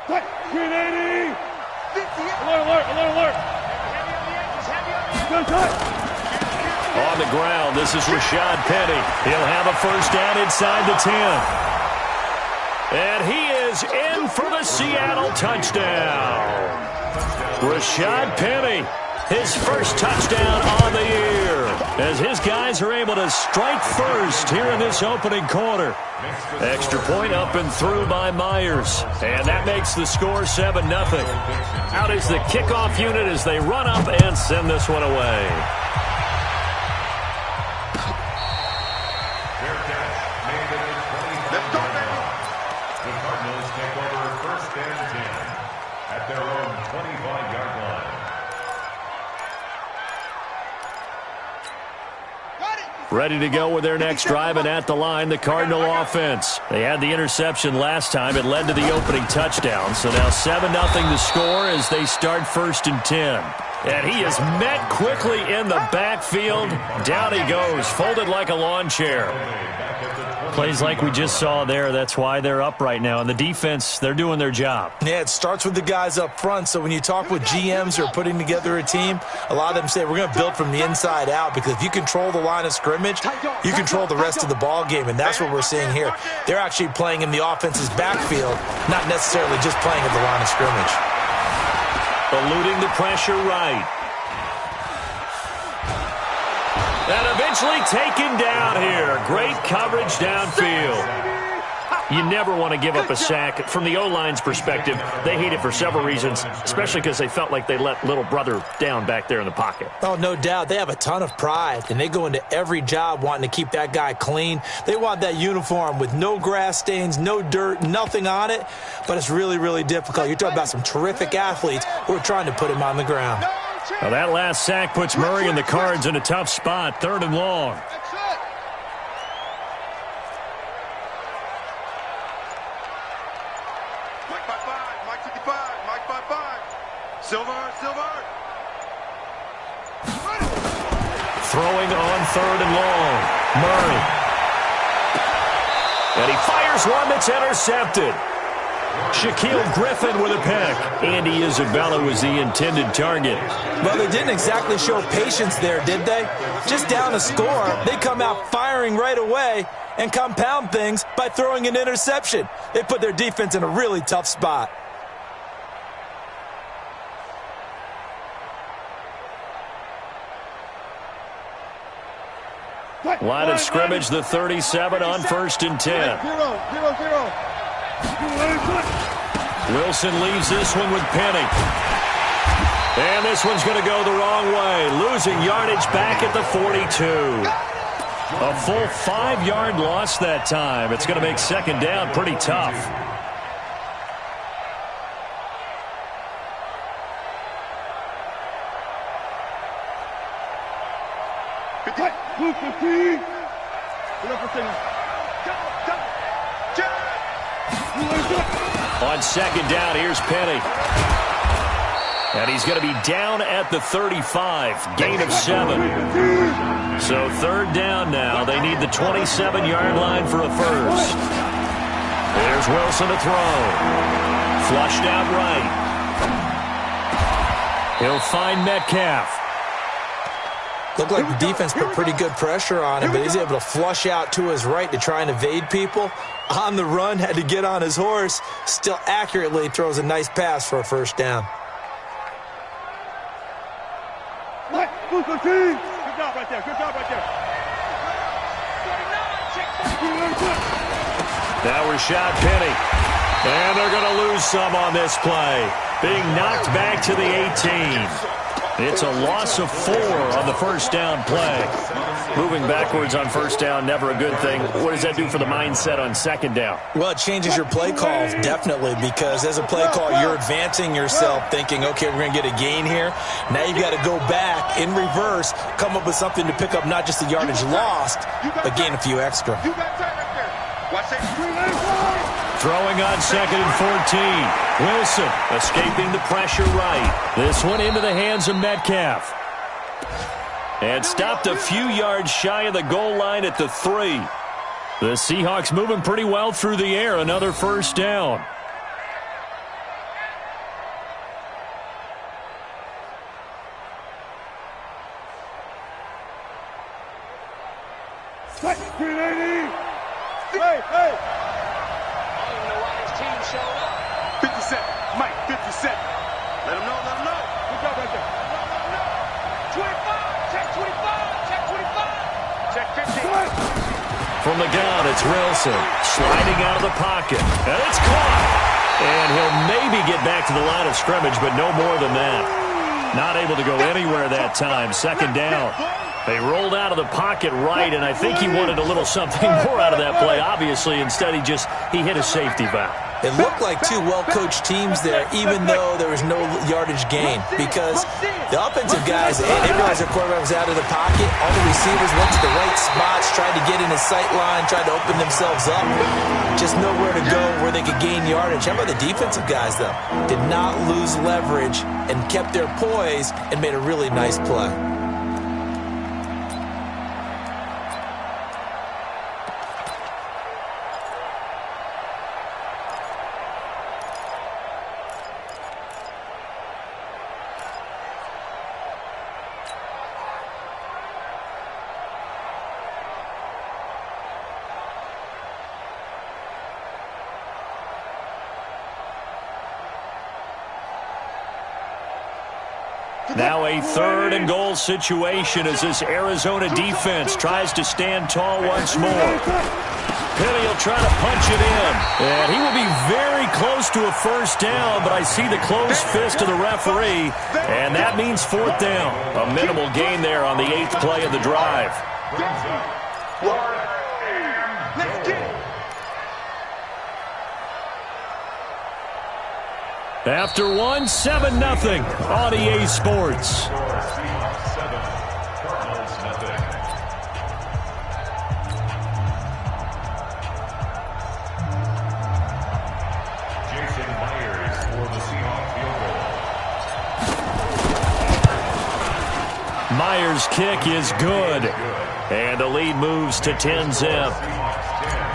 380. Alert. On the ground, this is Rashad Penny. He'll have a first down inside the 10. And he is in for the Seattle touchdown. Rashad Penny, his first touchdown on the year, as his guys are able to strike first here in this opening quarter. Extra point up and through by Myers, and that makes the score 7-0. Out is the kickoff unit as they run up and send this one away. The Cardinals take over first and 10 at their own 25-yard line. Ready to go with their next drive, and at the line, the Cardinal offense. They had the interception last time. It led to the opening touchdown. So now 7-0 to score as they start first and 10. And he is met quickly in the backfield. Down he goes, folded like a lawn chair. Plays like we just saw there. That's why they're up right now. And the defense, they're doing their job. Yeah, it starts with the guys up front. So when you talk with GMs who are putting together a team, a lot of them say we're going to build from the inside out, because if you control the line of scrimmage, you control the rest of the ball game. And that's what we're seeing here. They're actually playing in the offense's backfield, not necessarily just playing at the line of scrimmage. Eluding the pressure right. And eventually taken down here. Great coverage downfield. You never want to give up a sack. From the O-line's perspective, they hate it for several reasons, especially because they felt like they let little brother down back there in the pocket. Oh, no doubt. They have a ton of pride, and they go into every job wanting to keep that guy clean. They want that uniform with no grass stains, no dirt, nothing on it, but it's really, really difficult. You're talking about some terrific athletes who are trying to put him on the ground. Now that last sack puts Murray and the Cards in a tough spot, 3rd and long. Throwing on 3rd and long. Murray. And he fires one that's intercepted. Shaquille Griffin with a pick. Andy Isabella was the intended target. Well, they didn't exactly show patience there, did they? Just down a score, they come out firing right away and compound things by throwing an interception. They put their defense in a really tough spot. Line of scrimmage, the 37 on 1st and 10. Wilson leaves this one with Penny. And this one's going to go the wrong way. Losing yardage back at the 42. A full 5-yard loss that time. It's going to make 2nd down pretty tough. On 2nd down, here's Penny. And he's going to be down at the 35. Gain of 7. So 3rd down now. They need the 27-yard line for a first. There's Wilson to throw. Flushed out right. He'll find Metcalf. Looked like the defense put pretty good pressure on him, but he's able to flush out to his right to try and evade people. On the run, had to get on his horse. Still accurately throws a nice pass for a first down. Good job right there. Good job right there. Now Rashad Penny. And they're going to lose some on this play. Being knocked back to the 18. It's a loss of 4 on the first down play. Moving backwards on first down, never a good thing. What does that do for the mindset on 2nd down? Well, it changes your play calls, definitely, because as a play call, you're advancing yourself thinking, okay, we're going to get a gain here. Now you've got to go back in reverse, come up with something to pick up not just the yardage lost, but gain a few extra. Throwing on 2nd and 14. Wilson escaping the pressure right. This one into the hands of Metcalf. And stopped a few yards shy of the goal line at the 3. The Seahawks moving pretty well through the air. Another first down. Hey, hey. I don't even know why his team showed up. 50 seconds. Mike, 50 seconds. Let him know, let him know. Good job right there. 25, check 25, check 25. Check 50. From the gun, it's Wilson sliding out of the pocket. And it's caught. And he'll maybe get back to the line of scrimmage, but no more than that. Not able to go anywhere that time. Second down. They rolled out of the pocket right, and I think he wanted a little something more out of that play, obviously. Instead, he hit a safety valve. It looked like two well-coached teams there, even though there was no yardage gain, because the offensive guys, they realized their quarterback was out of the pocket. All the receivers went to the right spots, tried to get in his sight line, tried to open themselves up. Just nowhere to go where they could gain yardage. How about the defensive guys, though? Did not lose leverage and kept their poise and made a really nice play. Now a 3rd and goal situation as this Arizona defense tries to stand tall once more. Penny will try to punch it in. And he will be very close to a first down, but I see the closed fist of the referee, and that means 4th down. A minimal gain there on the 8th play of the drive. Let's get it. After 1, 7-0 on EA Sports. Seahawks 7, Cardinals nothing. Jason Myers for the Seahawks field goal. Myers' kick is good. And the lead moves to 10-zip.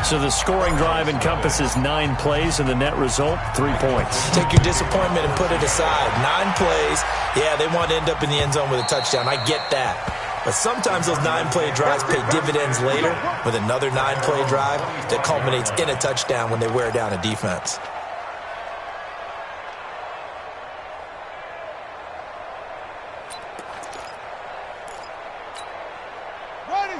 So the scoring drive encompasses 9 plays, and the net result, 3 points. Take your disappointment and put it aside. 9 plays, yeah, they want to end up in the end zone with a touchdown. I get that. But sometimes those 9-play drives pay dividends later with another 9-play drive that culminates in a touchdown when they wear down a defense.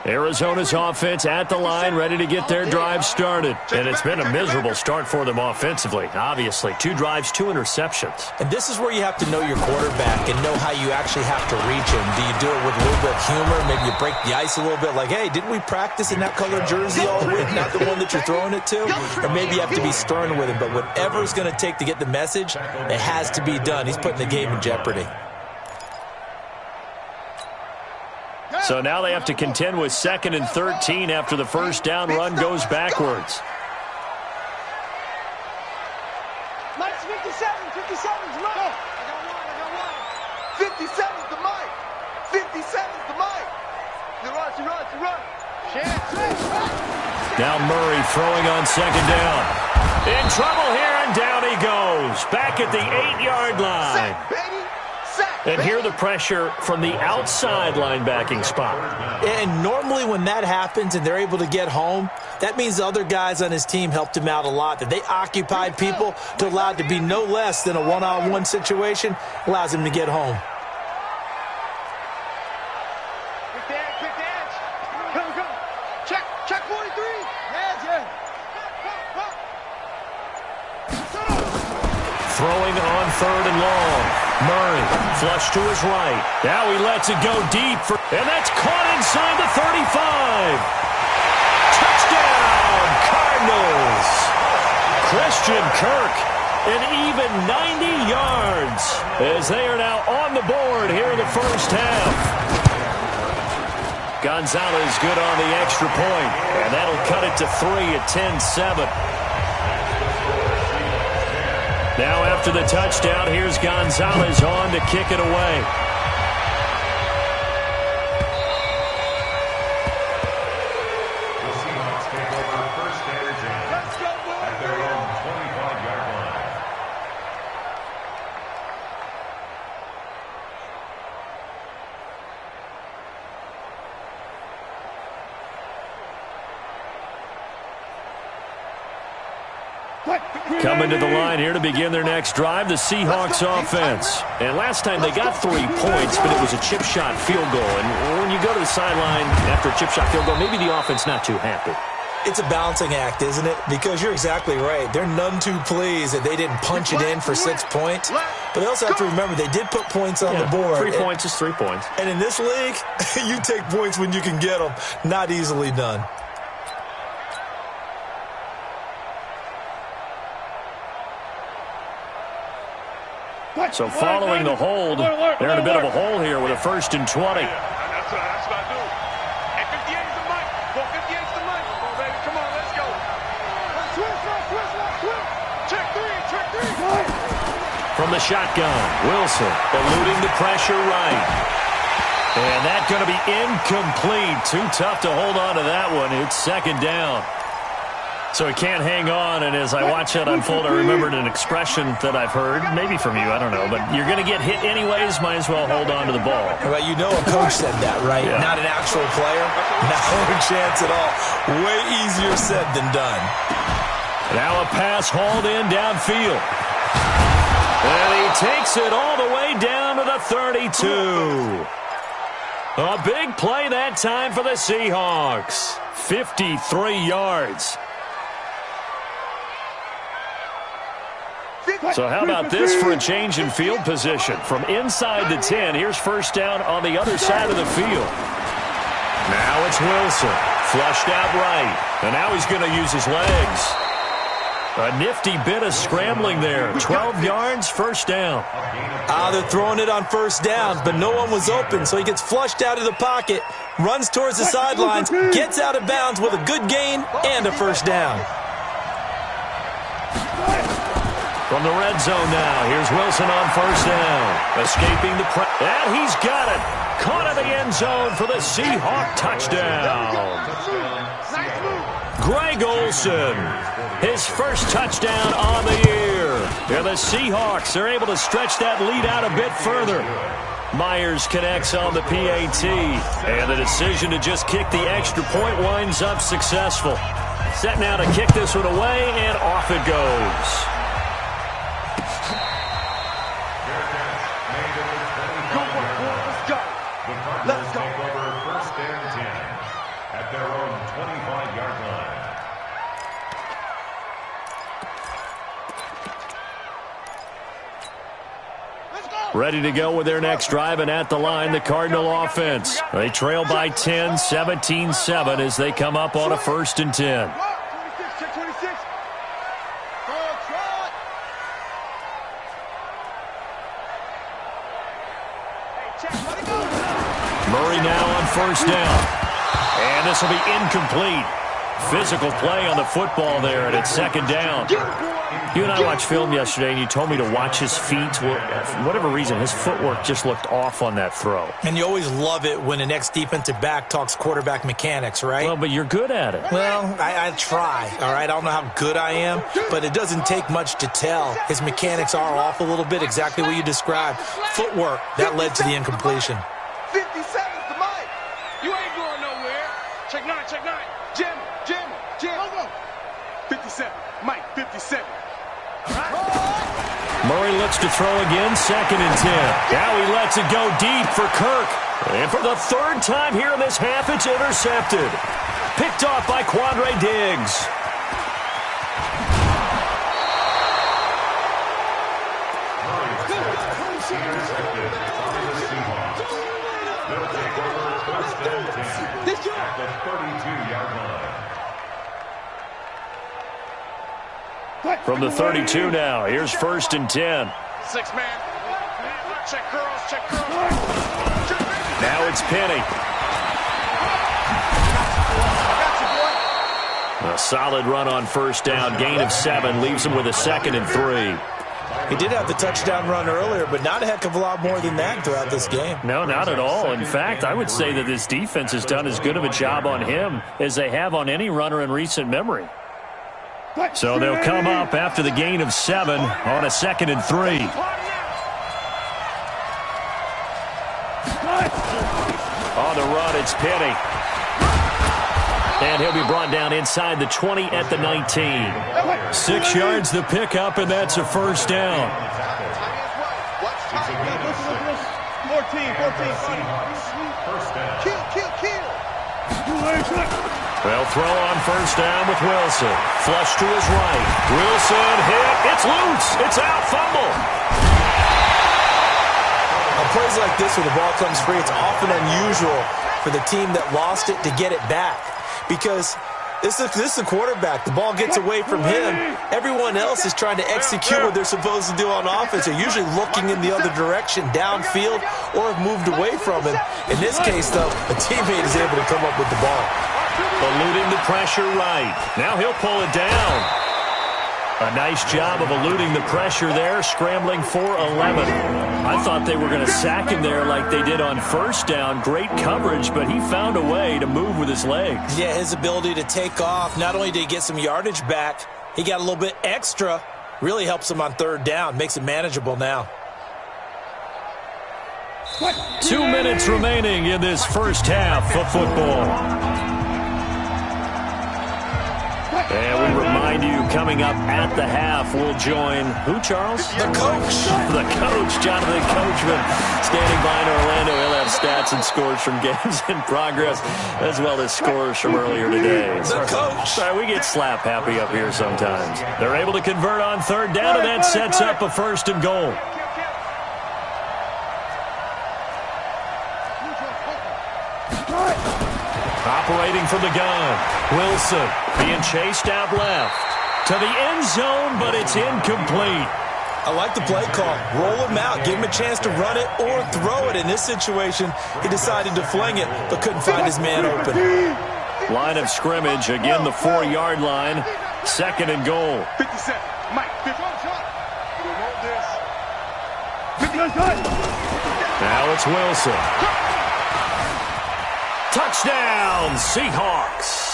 Arizona's offense at the line, ready to get their drive started. And it's been a miserable start for them offensively, obviously. 2 drives, 2 interceptions. And this is where you have to know your quarterback and know how you actually have to reach him. Do you do it with a little bit of humor? Maybe you break the ice a little bit, like, hey, didn't we practice in that color jersey all week, not the one that you're throwing it to? Or maybe you have to be stern with him. But whatever it's going to take to get the message, it has to be done. He's putting the game in jeopardy. So now they have to contend with 2nd and 13 after the first down run goes backwards. Mike's 57, 57's Mike. I got one. 57's the Mike. 57's the Mike. She runs. Now Murray throwing on 2nd down. In trouble here, and down he goes. Back at the 8-yard line. Sack, baby. And here the pressure from the outside linebacking spot. And normally when that happens and they're able to get home, that means the other guys on his team helped him out a lot. That they occupied people to allow it to be no less than a one-on-one situation, allows him to get home. Quick edge. Come. Check 43. Yeah. Throwing on 3rd and long. Murray, flush to his right. Now he lets it go deep, and that's caught inside the 35. Touchdown, Cardinals. Christian Kirk, an even 90 yards, as they are now on the board here in the first half. Gonzalez good on the extra point, and that'll cut it to 3 at 10-7. Now after the touchdown, here's Gonzalez on to kick it away. The Seahawks take over 1st and 10 at their own 25-yard line. Coming to the line here to begin their next drive, the Seahawks offense. And last time they got 3 points, but it was a chip shot field goal. And when you go to the sideline after a chip shot field goal, maybe the offense not too happy. It's a balancing act, isn't it? Because you're exactly right. They're none too pleased that they didn't punch it in for 6 points. But they also have to remember they did put points on the board. 3 points is 3 points. And in this league, you take points when you can get them. Not easily done. So following the hold, they're in a bit of a hole here with a 1st and 20. That's what I do. Hey, 58's the mic. Well, 58's the mic. Come on, baby. Come on, let's go. Switch. Check three. From the shotgun, Wilson eluding the pressure right. And that's going to be incomplete. Too tough to hold on to that one. It's 2nd down. So he can't hang on, and as I watch that unfold, I remembered an expression that I've heard, maybe from you, I don't know, but you're going to get hit anyways, might as well hold on to the ball. Well, you know a coach said that, right? Yeah. Not an actual player. No chance at all. Way easier said than done. Now a pass hauled in downfield. And he takes it all the way down to the 32. A big play that time for the Seahawks. 53 yards. So how about this for a change in field position? From inside the 10, here's 1st down on the other side of the field. Now it's Wilson, flushed out right. And now he's going to use his legs. A nifty bit of scrambling there. 12 yards, 1st down. They're throwing it on 1st down, but no one was open, so he gets flushed out of the pocket, runs towards the sidelines, gets out of bounds with a good gain and a 1st down. From the red zone now, here's Wilson on 1st down. Escaping the press. And he's got it. Caught in the end zone for the Seahawk touchdown. Greg Olsen, his 1st touchdown on the year. And the Seahawks are able to stretch that lead out a bit further. Myers connects on the PAT. And the decision to just kick the extra point winds up successful. Set now to kick this one away, and off it goes. Let's go. Take over 1st and 10 at their own 25-yard line. Ready to go with their next drive, and at the line, the Cardinal offense. They trail by 10, 17-7 as they come up on a 1st and 10. Murray now on 1st down. And this will be incomplete. Physical play on the football there, and it's 2nd down. You and I watched film yesterday, and you told me to watch his feet. Well, for whatever reason, his footwork just looked off on that throw. And you always love it when an ex-defensive back talks quarterback mechanics, right? Well, but you're good at it. Well, I try, all right? I don't know how good I am, but it doesn't take much to tell. His mechanics are off a little bit, exactly what you described. Footwork, that led to the incompletion. 57's the mic. You ain't going nowhere. Check 9. Jim. 57. Mike, 57. Murray looks to throw again, 2nd and 10. Now he lets it go deep for Kirk. And for the 3rd time here in this half, it's intercepted. Picked off by Quandre Diggs. They'll take over 1st and 10 at the 32-yard line. From the 32 now, here's 1st and 10. 6-man. Check curls. Now it's Penny. A solid run on 1st down. Gain of 7 leaves him with a 2nd and 3. He did have the touchdown run earlier, but not a heck of a lot more than that throughout this game. No, not at all. In fact, I would say that this defense has done as good of a job on him as they have on any runner in recent memory. So they'll come up after the gain of 7 on a 2nd and 3. On the run, it's Penny. And he'll be brought down inside the 20 at the 19. 6 yards the pickup, and that's a first down. 14. Kill. They'll throw on first down with Wilson. Flush to his right. Wilson hit. It's loose. It's out. Fumble. On plays like this where the ball comes free, it's often unusual for the team that lost it to get it back. Because this is the quarterback. The ball gets away from him. Everyone else is trying to execute what they're supposed to do on offense. They're usually looking in the other direction, downfield, or have moved away from him. In this case, though, a teammate is able to come up with the ball. Eluding the pressure right. Now he'll pull it down. A nice job of eluding the pressure there, scrambling for 11. I thought they were going to sack him there like they did on first down. Great coverage, but he found a way to move with his legs. Yeah, his ability to take off, not only did he get some yardage back, he got a little bit extra. Really helps him on third down, makes it manageable now. 2 minutes remaining in this first half of football. And we remind you, coming up at the half, we'll join who, Charles? The coach. The coach, Jonathan Coachman, standing by in Orlando. He'll have stats and scores from games in progress, as well as scores from earlier today. The coach. Sorry, we get slap happy up here sometimes. They're able to convert on third down, and that sets up a first and goal. Operating from the gun, Wilson being chased out left to the end zone, but it's incomplete. I like the play call. Roll him out. Give him a chance to run it or throw it. In this situation, he decided to fling it, but couldn't find his man open. Line of scrimmage, again the 4-yard line. Second and goal. 57. Mike, 50. Now it's Wilson. Touchdown, Seahawks.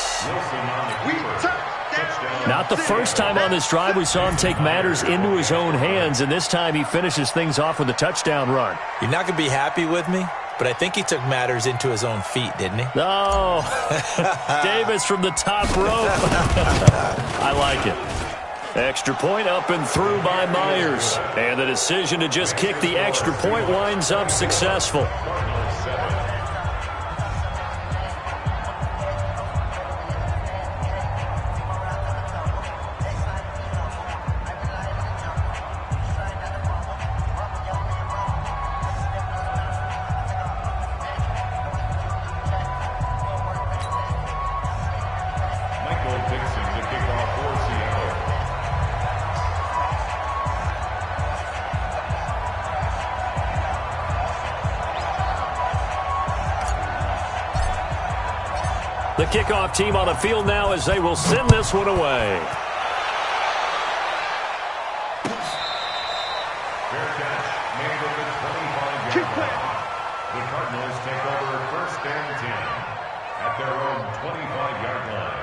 Not the first time on this drive we saw him take matters into his own hands, and this time he finishes things off with a touchdown run. You're not going to be happy with me, but I think he took matters into his own feet, didn't he? Oh, Davis from the top rope. I like it. Extra point up and through by Myers. And the decision to just kick the extra point winds up successful. The kickoff team on the field now as they will send this one away. Fair catch made at the 25-yard line. The Cardinals take over first and 10 at their own 25-yard line.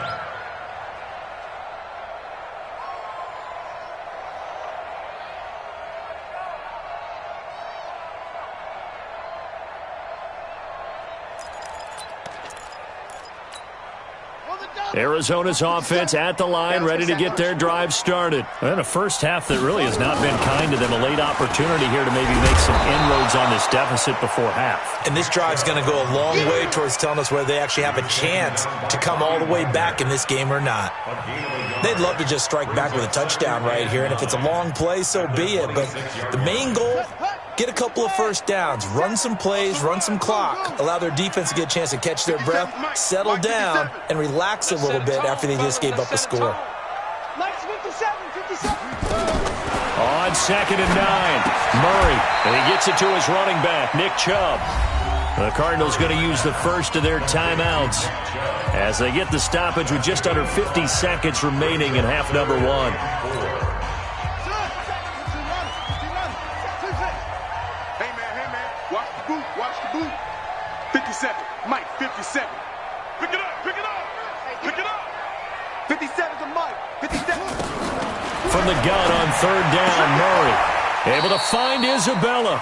Arizona's offense at the line, ready to get their drive started. And a first half that really has not been kind to them. A late opportunity here to maybe make some inroads on this deficit before half. And this drive's going to go a long way towards telling us whether they actually have a chance to come all the way back in this game or not. They'd love to just strike back with a touchdown right here, and if it's a long play, so be it. But the main goal, get a couple of first downs, run some plays, run some clock, allow their defense to get a chance to catch their breath, settle down, and relax a little bit after they just gave up a score. On second and 9, Murray, and he gets it to his running back, Nick Chubb. The Cardinals going to use the first of their timeouts as they get the stoppage with just under 50 seconds remaining in half number 1. Hey, man. Watch the boot. 57. Mike, 57. Pick it up. 57 to Mike. 57. From the gun on third down, Murray able to find Isabella.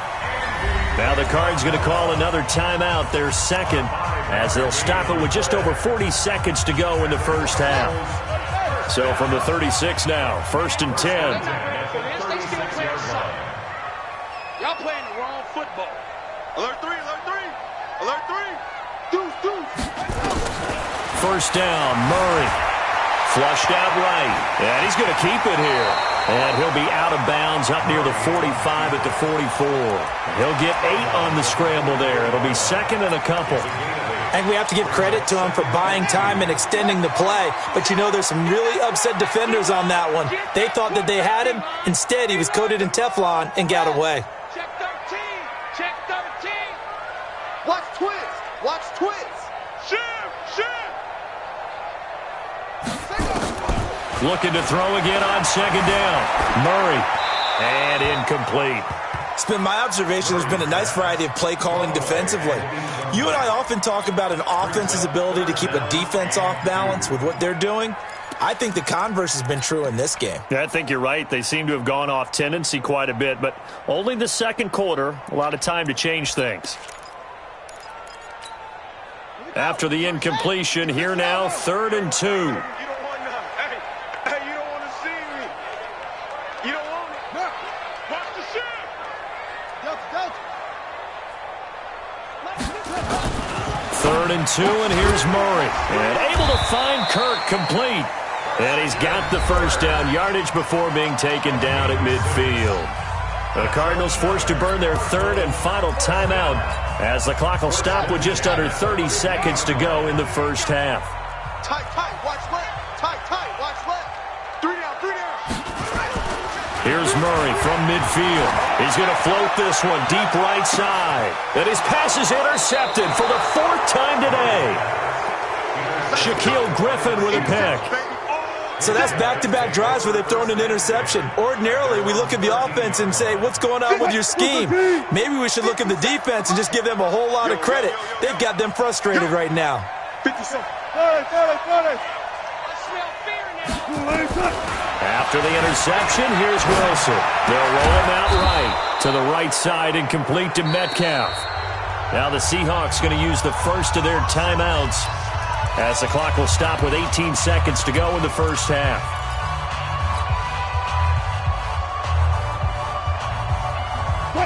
Now the Cards going to call another timeout, their second. as they'll stop it with just over 40 seconds to go in the first half. So from the 36 now, 1st and 10. Y'all playing the wrong football. Alert 3, alert 3. Alert 3. Deuce, deuce. First down, Murray. Flushed out right. And he's going to keep it here. And he'll be out of bounds up near the 45 at the 44. He'll get 8 on the scramble there. It'll be 2nd and a couple. I think we have to give credit to him for buying time and extending the play. But, you know, there's some really upset defenders on that one. They thought that they had him. Instead, he was coated in Teflon and got away. Check 13. Check 13. Watch twist. Watch twist. Shim, shim. Looking to throw again on 2nd down. Murray. And incomplete. It's been my observation there's been a nice variety of play calling defensively. You and I often talk about an offense's ability to keep a defense off balance with what they're doing. I think the converse has been true in this game. Yeah, I think you're right. They seem to have gone off tendency quite a bit, but only the 2nd quarter, a lot of time to change things. After the incompletion, here now, 3rd and 2. You don't want none. Hey, you don't want to see me. You don't want it. No. Watch the shit. Delta. 3rd and 2, and here's Murray. And able to find Kirk complete. And he's got the first down yardage before being taken down at midfield. The Cardinals forced to burn their 3rd and final timeout as the clock will stop with just under 30 seconds to go in the first half. Tight, watch left. Tight, watch left. 3 down, 3 down. Here's Murray from midfield. He's going to float this one deep right side. And his pass is intercepted for the 4th time today. Shaquille Griffin with a pick. So that's back-to-back drives where they've thrown an interception. Ordinarily, we look at the offense and say, what's going on with your scheme? Maybe we should look at the defense and just give them a whole lot of credit. They've got them frustrated right now. 50 seconds. After the interception, here's Wilson. They'll roll him out right to the right side and complete to Metcalf. Now the Seahawks going to use the first of their timeouts as the clock will stop with 18 seconds to go in the first half. You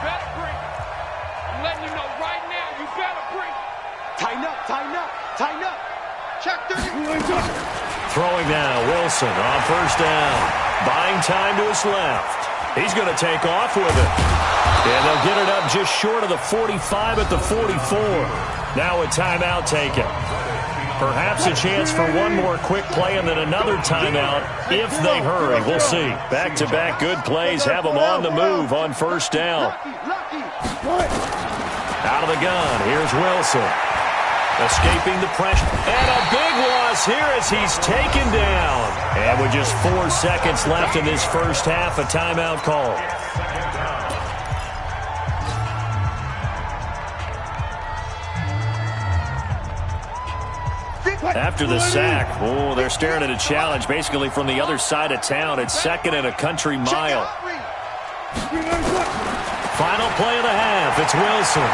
better bring it. I'm letting you know right now, you better bring it. Tighten up. Check 30. Throwing now, Wilson on first down. Buying time to his left. He's going to take off with it. And they'll get it up just short of the 45 at the 44. Now a timeout taken. Perhaps a chance for one more quick play and then another timeout if they hurry. We'll see. Back-to-back good plays have them on the move on first down. Out of the gun, here's Wilson. Escaping the pressure. And a big loss here as he's taken down. And with just 4 seconds left in this first half, a timeout call. After the sack, they're staring at a challenge basically from the other side of town. It's 2nd and a country mile. Final play of the half. It's Wilson.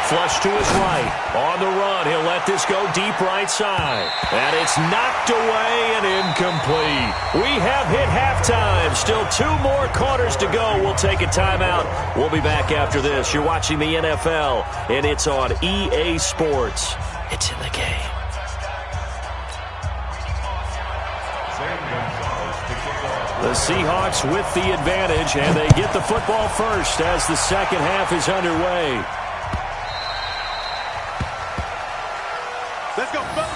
Flush to his right. On the run, he'll let this go deep right side. And it's knocked away and incomplete. We have hit halftime. Still 2 more quarters to go. We'll take a timeout. We'll be back after this. You're watching the NFL, and it's on EA Sports. It's in the game. The Seahawks with the advantage, and they get the football first as the second half is underway. Let's go, fellas.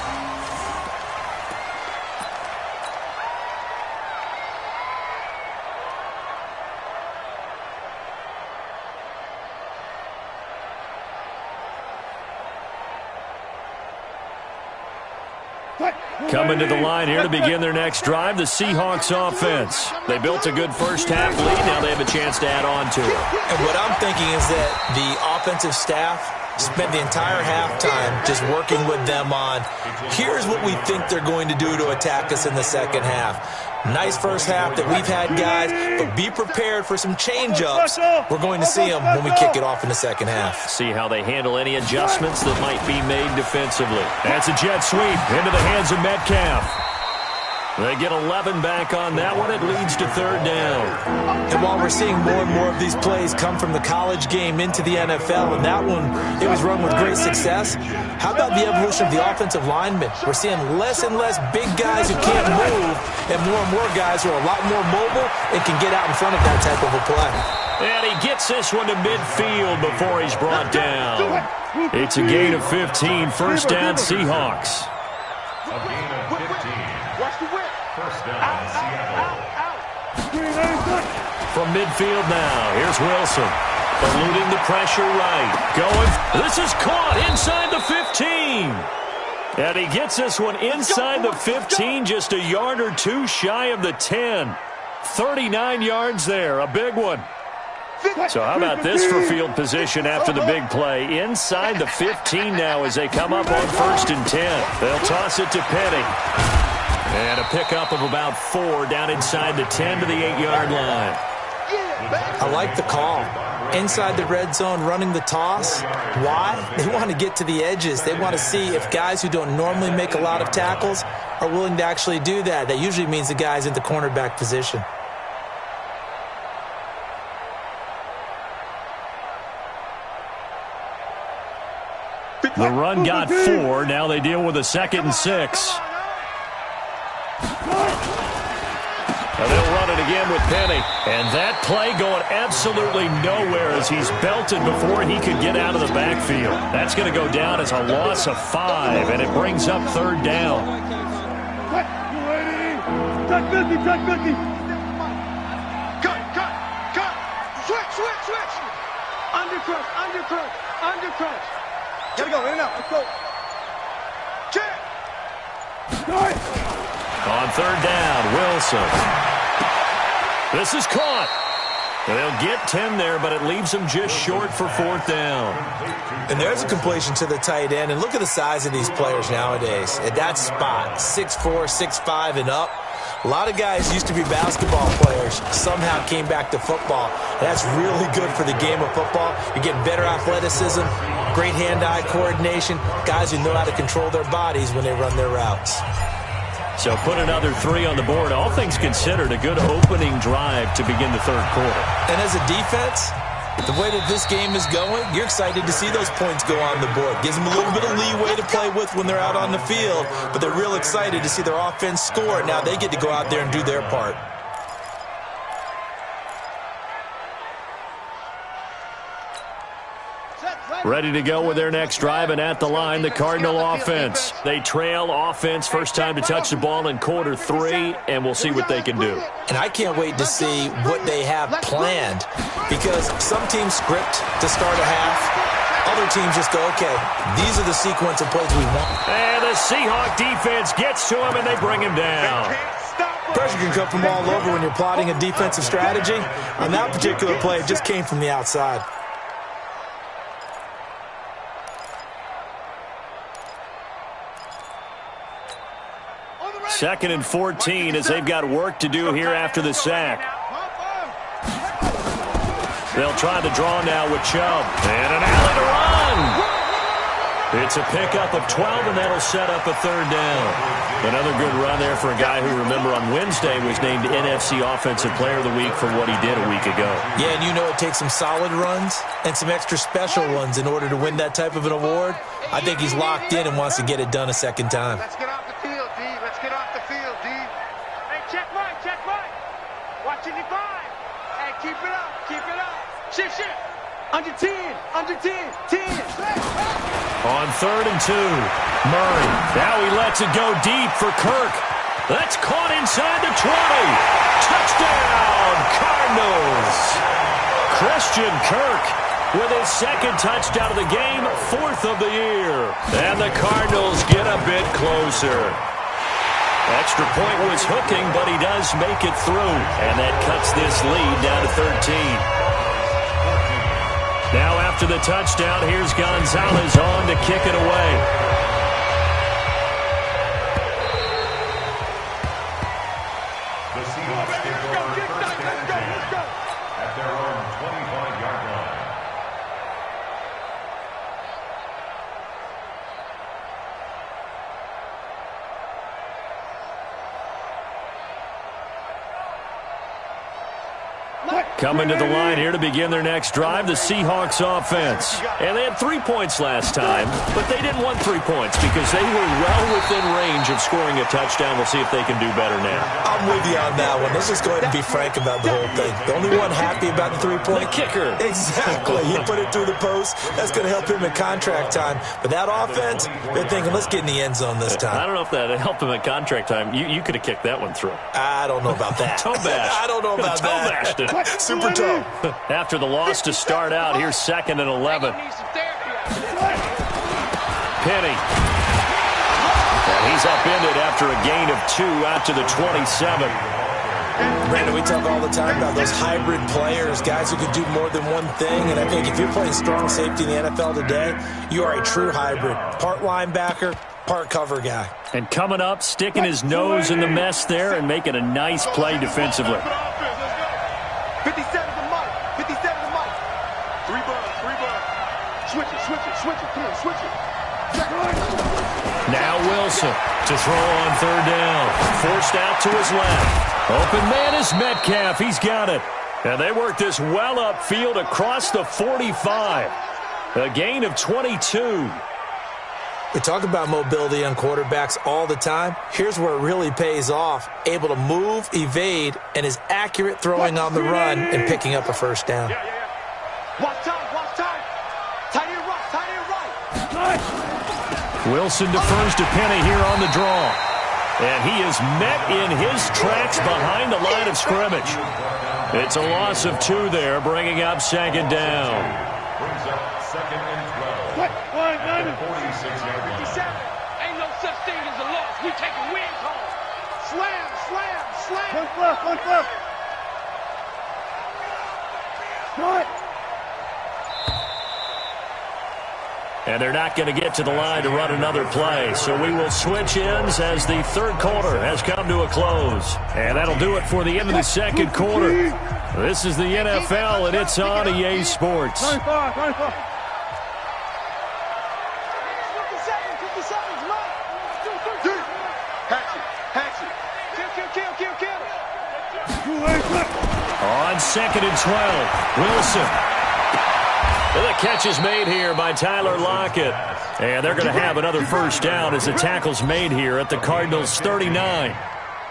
Coming to the line here to begin their next drive, the Seahawks offense. They built a good first half lead. Now they have a chance to add on to it. And what I'm thinking is that the offensive staff spent the entire halftime just working with them on, here's what we think they're going to do to attack us in the second half. Nice first half that we've had, guys, but be prepared for some change-ups. We're going to see them when we kick it off in the second half. See how they handle any adjustments that might be made defensively. That's a jet sweep into the hands of Metcalf. They get 11 back on that one. It leads to third down. And while we're seeing more and more of these plays come from the college game into the NFL, and that one, it was run with great success, how about the evolution of the offensive linemen? We're seeing less and less big guys who can't move and more guys who are a lot more mobile and can get out in front of that type of a play. And he gets this one to midfield before he's brought down. It's a gain of 15. First down, Seahawks. A gain of 15. First down, Seattle. From midfield now, here's Wilson. Eluding the pressure right. Going. This is caught inside the 15. And he gets this one inside the 15, just a yard or two shy of the 10. 39 yards there, a big one. So how about this for field position after the big play? Inside the 15 now as they come up on 1st and 10. They'll toss it to Penny. And a pickup of about 4 down inside the 10 to the 8-yard line. I like the call. Inside the red zone, running the toss. Why? They want to get to the edges. They want to see if guys who don't normally make a lot of tackles are willing to actually do that. That usually means the guy's in the cornerback position. The run got 4. Now they deal with a 2nd and 6. And they'll run it again with Penny. And that play going absolutely nowhere as he's belted before he could get out of the backfield. That's going to go down as a loss of 5, and it brings up third down. Cut! Cut! Switch! Undercrush! Gotta go, in and out, let's go. Check! On third down, Wilson. This is caught. They'll get 10 there, but it leaves them just short for 4th down. And there's a completion to the tight end. And look at the size of these players nowadays. At that spot, 6'4", 6'5", and up. A lot of guys used to be basketball players, somehow came back to football. And that's really good for the game of football. You're getting better athleticism, great hand-eye coordination, guys who know how to control their bodies when they run their routes. So put another 3 on the board. All things considered, a good opening drive to begin the third quarter. And as a defense, the way that this game is going, you're excited to see those points go on the board. Gives them a little bit of leeway to play with when they're out on the field, but they're real excited to see their offense score. Now they get to go out there and do their part. Ready to go with their next drive, and at the line, the Cardinal offense. They trail offense, first time to touch the ball in quarter 3, and we'll see what they can do. And I can't wait to see what they have planned, because some teams script to start a half. Other teams just go, okay, these are the sequence of plays we want. And the Seahawk defense gets to him, and they bring him down. Pressure can come from all over when you're plotting a defensive strategy. On that particular play, it just came from the outside. 2nd and 14 as they've got work to do here after the sack. They'll try the draw now with Chubb. And an alley to run. It's a pickup of 12, and that'll set up a third down. Another good run there for a guy who, remember, on Wednesday was named NFC Offensive Player of the Week for what he did a week ago. Yeah, and you know it takes some solid runs and some extra special ones in order to win that type of an award. I think he's locked in and wants to get it done a second time. Let's get off the field, D. Let's get off the field, D. Hey, check right. Watching the 5. Hey, keep it up. Shift. Under 10. 10. On 3rd and 2, Murray. Now he lets it go deep for Kirk. That's caught inside the 20. Touchdown, Cardinals. Christian Kirk with his 2nd touchdown of the game, 4th of the year. And the Cardinals get a bit closer. Extra point was hooking, but he does make it through. And that cuts this lead down to 13. Now after the touchdown, here's Gonzalez on to kick it away. The Seahawks take over first and 10 at their own 25-yard line. Coming to the line here to begin their next drive, the Seahawks offense. And they had 3 points last time, but they didn't want 3 points because they were well within range of scoring a touchdown. We'll see if they can do better now. I'm with you on that one. Let's just go ahead and be frank about the whole thing. The only one happy about the 3-point? The kicker. Exactly. He put it through the post. That's going to help him in contract time. But that offense, they're thinking, let's get in the end zone this time. I don't know if that helped him at contract time. You could have kicked that one through. I don't know about that. Toe bash. I don't know about that. Toe bashed it. Super toe. After the loss to start out, here's 2nd and 11. Penny. And he's upended after a gain of 2 out to the 27. Brandon, we talk all the time about those hybrid players, guys who can do more than one thing. And I think if you're playing strong safety in the NFL today, you are a true hybrid. Part linebacker, part cover guy. And coming up, sticking his nose in the mess there and making a nice play defensively. 57 to Mike. 57 to Mike. 3 bugs. Switch it. Come on, switch it. Now Wilson to throw on 3rd down. Forced out to his left. Open man is Metcalf. He's got it. And they work this well upfield across the 45. A gain of 22. We talk about mobility on quarterbacks all the time. Here's where it really pays off. Able to move, evade, and is accurate throwing on the run and picking up a first down. Watch time. Tight end right. Wilson defers to Penny here on the draw. And he is met in his tracks behind the line of scrimmage. It's a loss of 2 there, bringing up 2nd down. Brings up 2nd and 12 at the 46-yard line. 57. Ain't no such thing as a loss. We taking wins home. Slam. One flip. Good. And they're not going to get to the line to run another play. So we will switch ends as the 3rd quarter has come to a close. And that'll do it for the end of the 2nd quarter. This is the NFL, and it's on EA Sports. 25. 57. Kill. On 2nd and 12, Wilson. And the catch is made here by Tyler Lockett. And they're going to have another first down as the tackle's made here at the Cardinals' 39.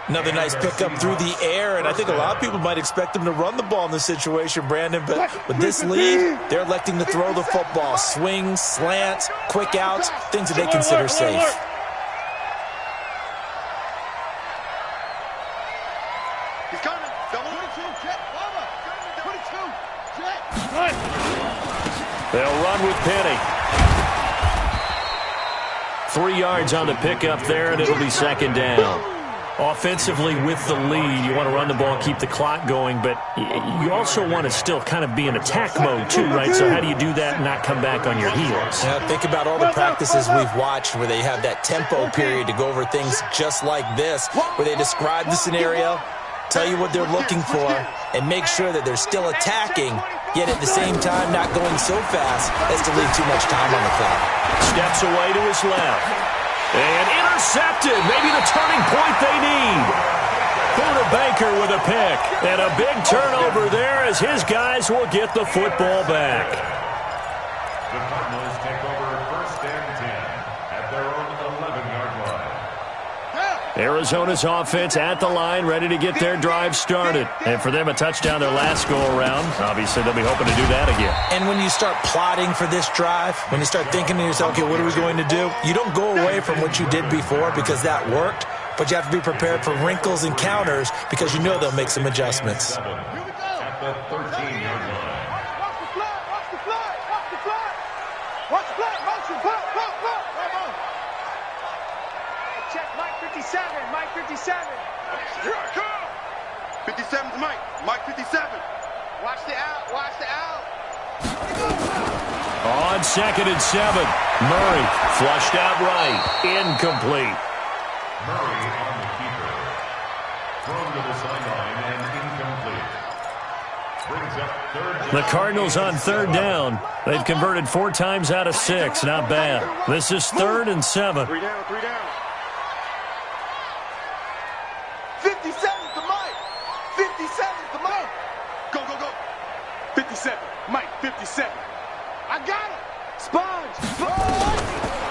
Another nice pickup through the air, and I think a lot of people might expect them to run the ball in this situation, Brandon, but with this lead, they're electing to throw the football. Swings, slants, quick outs, things that they consider safe. He's coming. Double 22. Check. 22. Check. They'll run with Penny. 3 yards on the pickup there, and it'll be 2nd down. Offensively with the lead, you want to run the ball, keep the clock going, but you also want to still kind of be in attack mode too, right? So how do you do that and not come back on your heels? Yeah, think about all the practices we've watched where they have that tempo period to go over things just like this, where they describe the scenario, tell you what they're looking for, and make sure that they're still attacking, yet at the same time not going so fast as to leave too much time on the clock. Steps away to his left. And intercepted. Maybe the turning point they need. Buda Baker with a pick. And a big turnover there as his guys will get the football back. The Cardinals take over first and 10 at their own 11-yard line. Arizona's offense at the line, ready to get their drive started. And for them, a touchdown their last go-around. Obviously, they'll be hoping to do that again. And when you start plotting for this drive, when you start thinking to yourself, okay, what are we going to do? You don't go away from what you did before because that worked, but you have to be prepared for wrinkles and counters because you know they'll make some adjustments. At the 13-yard line. Watch the flag. Motion. Check Mike 57. Mike 57. Here I come. 57's Mike. Mike 57. Watch the out. On 2nd and 7, Murray flushed out right. Incomplete. Murray on the keeper. Thrown to the sideline and incomplete. Brings up third down. The Cardinals on 3rd down. They've converted 4 times out of 6. Not bad. This is 3rd and 7. 3 down, 3 down. 57 to Mike. 57 to Mike. Go, go, go. 57. Mike, 57. I got it. Sponge.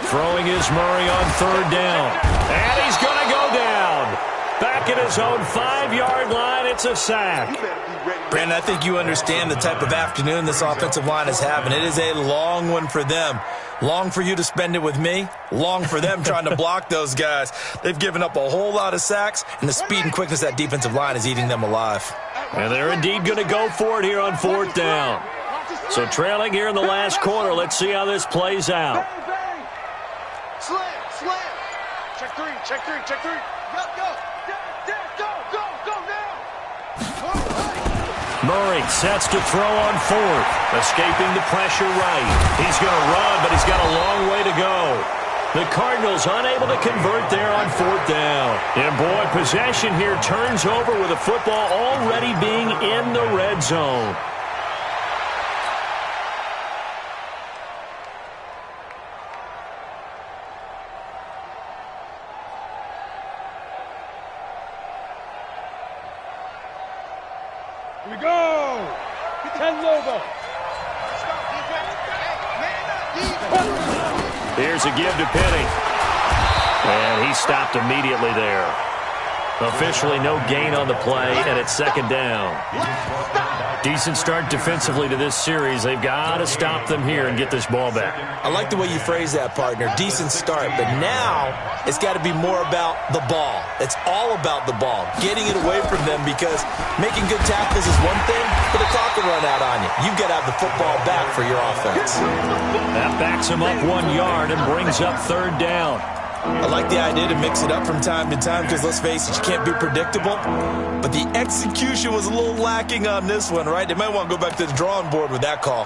Throwing is Murray on 3rd down. And he's going to go down. Back at his own 5-yard line. It's a sack. Brandon, I think you understand the type of afternoon this offensive line is having. It is a long one for them. Long for you to spend it with me. Long for them trying to block those guys. They've given up a whole lot of sacks, and the speed and quickness of that defensive line is eating them alive. And they're indeed going to go for it here on 4th down. So trailing here in the last quarter. Let's see how this plays out. Slam, slam. Check 3, check 3, check 3. Go, go. Go, go, go now. Murray sets to throw on 4th. Escaping the pressure right. He's going to run, but he's got a long way to go. The Cardinals unable to convert there on 4th down. And boy, possession here turns over with the football already being in the red zone. Here we go. 10 Lobo. Here's a give to Penny. And he stopped immediately there. Officially no gain on the play, and it's 2nd down. Decent start defensively to this series. They've got to stop them here and get this ball back. I like the way you phrase that, partner. Decent start, but now it's got to be more about the ball. It's all about the ball, getting it away from them, because making good tackles is one thing, but the clock will run out on you. You've got to have the football back for your offense. That backs him up 1 yard and brings up 3rd down. I like the idea to mix it up from time to time because, let's face it, you can't be predictable. But the execution was a little lacking on this one, right? They might want to go back to the drawing board with that call.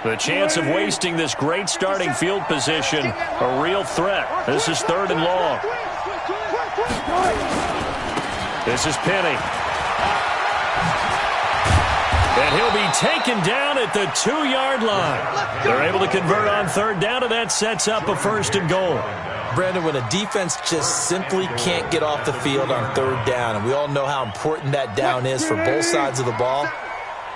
The chance of wasting this great starting field position, a real threat. This is 3rd and long. This is Penny. And he'll be taken down at the 2-yard line. They're able to convert on 3rd down, and that sets up a 1st and goal. Brandon, when a defense just simply can't get off the field on 3rd down, and we all know how important that down is for both sides of the ball,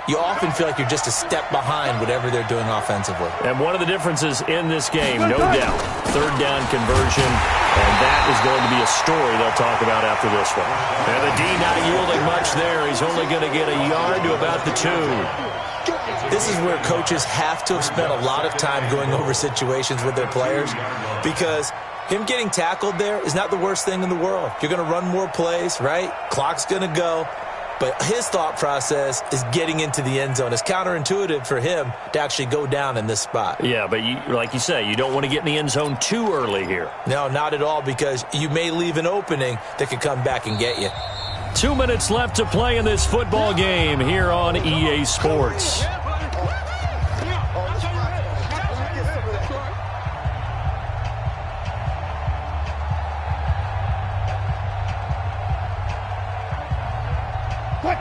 you often feel like you're just a step behind whatever they're doing offensively. And one of the differences in this game, no doubt, 3rd down conversion, and that is going to be a story they'll talk about after this one. And the D not yielding much there. He's only going to get a yard to about the 2. This is where coaches have to have spent a lot of time going over situations with their players, because him getting tackled there is not the worst thing in the world. You're going to run more plays, right? Clock's going to go. But his thought process is getting into the end zone. It's counterintuitive for him to actually go down in this spot. Yeah, but like you say, you don't want to get in the end zone too early here. No, not at all, because you may leave an opening that could come back and get you. 2 minutes left to play in this football game here on EA Sports.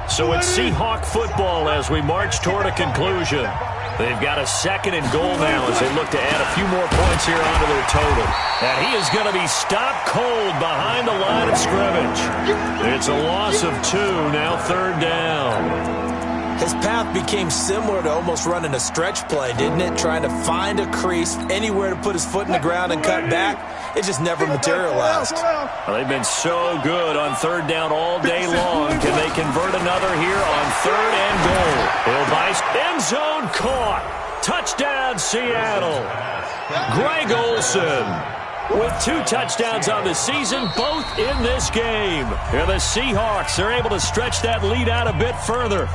So it's Seahawk football as we march toward a conclusion. They've got a 2nd and goal now as they look to add a few more points here onto their total. And he is going to be stopped cold behind the line of scrimmage. It's a loss of 2, now 3rd down. His path became similar to almost running a stretch play, didn't it? Trying to find a crease, anywhere to put his foot in the ground and cut back. It just never materialized. Well, they've been so good on 3rd down all day long. Can they convert another here on 3rd and goal? He'll buy end zone caught. Touchdown, Seattle. Greg Olsen with 2 touchdowns on the season, both in this game. And the Seahawks are able to stretch that lead out a bit further.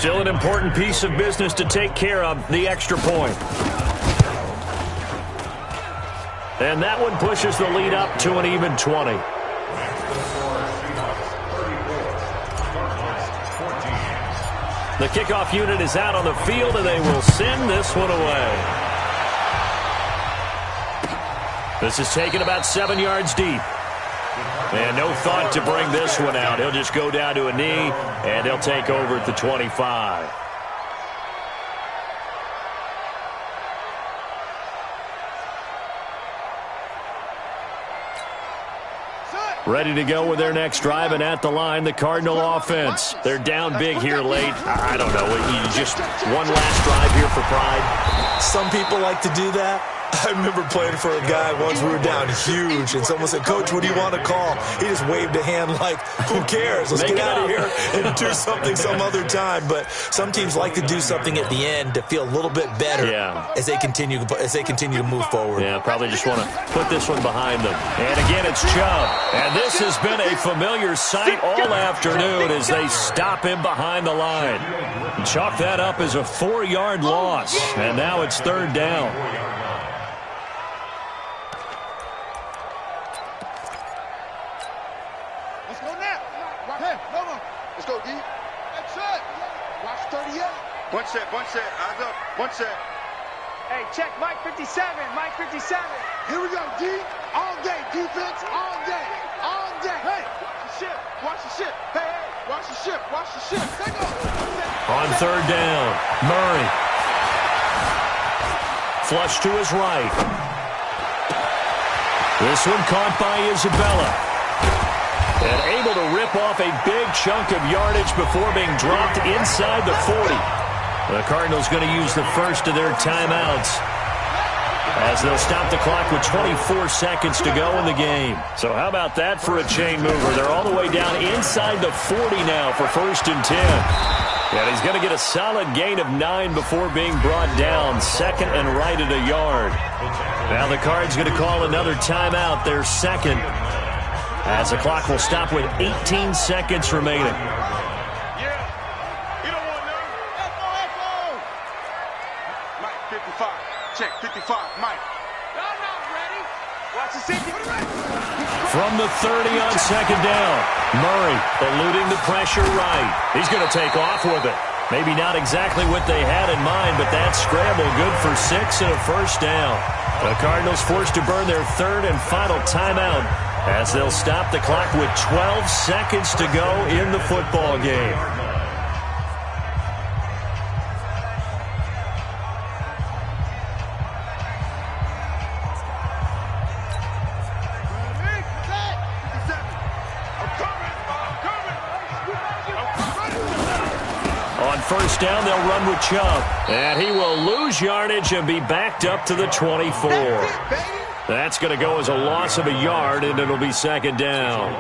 Still an important piece of business to take care of, the extra point. And that one pushes the lead up to an even 20. The kickoff unit is out on the field, and they will send this one away. This is taken about 7 yards deep. And no thought to bring this one out. He'll just go down to a knee, and they'll take over at the 25. Ready to go with their next drive, and at the line, the Cardinal offense. They're down big here late. I don't know. Just one last drive here for pride. Some people like to do that. I remember playing for a guy once. We were down huge, and someone said, "Coach, what do you want to call?" He just waved a hand like, "Who cares? Let's get out of here and do something some other time." But some teams like to do something at the end to feel a little bit better as they continue to move forward. Yeah, probably just want to put this one behind them. And again, it's Chubb. And this has been a familiar sight all afternoon as they stop him behind the line. Chalk that up as a 4-yard loss, and now it's 3rd down. One set, eyes up, one set. Hey, check Mike 57, Mike 57. Here we go, D. All day, defense, all day, all day. Hey, watch the ship. Hey, watch the ship, watch the ship. Take off. On 3rd down, Murray. Flush to his right. This one caught by Isabella. And able to rip off a big chunk of yardage before being dropped inside the 40. The Cardinals going to use the first of their timeouts as they'll stop the clock with 24 seconds to go in the game. So how about that for a chain mover? They're all the way down inside the 40 now for 1st and 10. And he's going to get a solid gain of 9 before being brought down. 2nd and right at a yard. Now the Cards going to call another timeout, their 2nd, as the clock will stop with 18 seconds remaining. Check 55, Mike. No, ready. Watch the safety. From the 30 on 2nd down, Murray eluding the pressure right. He's going to take off with it. Maybe not exactly what they had in mind, but that scramble good for 6 and a 1st down. The Cardinals forced to burn their 3rd and final timeout as they'll stop the clock with 12 seconds to go in the football game. On 1st down, they'll run with Chubb. And he will lose yardage and be backed up to the 24. That's going to go as a loss of a yard, and it'll be 2nd down.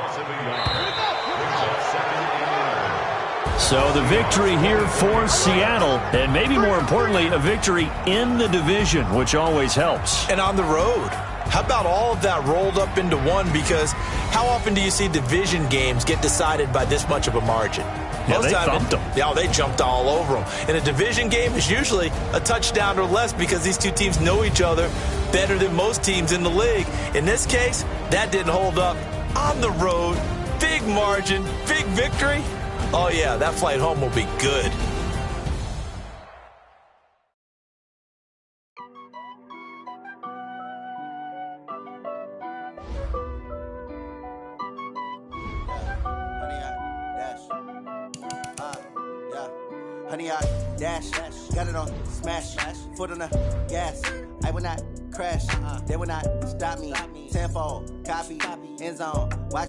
So the victory here for Seattle, and maybe more importantly, a victory in the division, which always helps. And on the road. How about all of that rolled up into one? Because how often do you see division games get decided by this much of a margin? Yeah, they thumped them. Yeah, they jumped all over them. And a division game is usually a touchdown or less because these two teams know each other better than most teams in the league. In this case, that didn't hold up. On the road, big margin, big victory. Oh, yeah, that flight home will be good. Honey, I dash, got it on smash, foot on the gas. I will not crash, they will not stop me. Tenfold, copy, end zone. Watch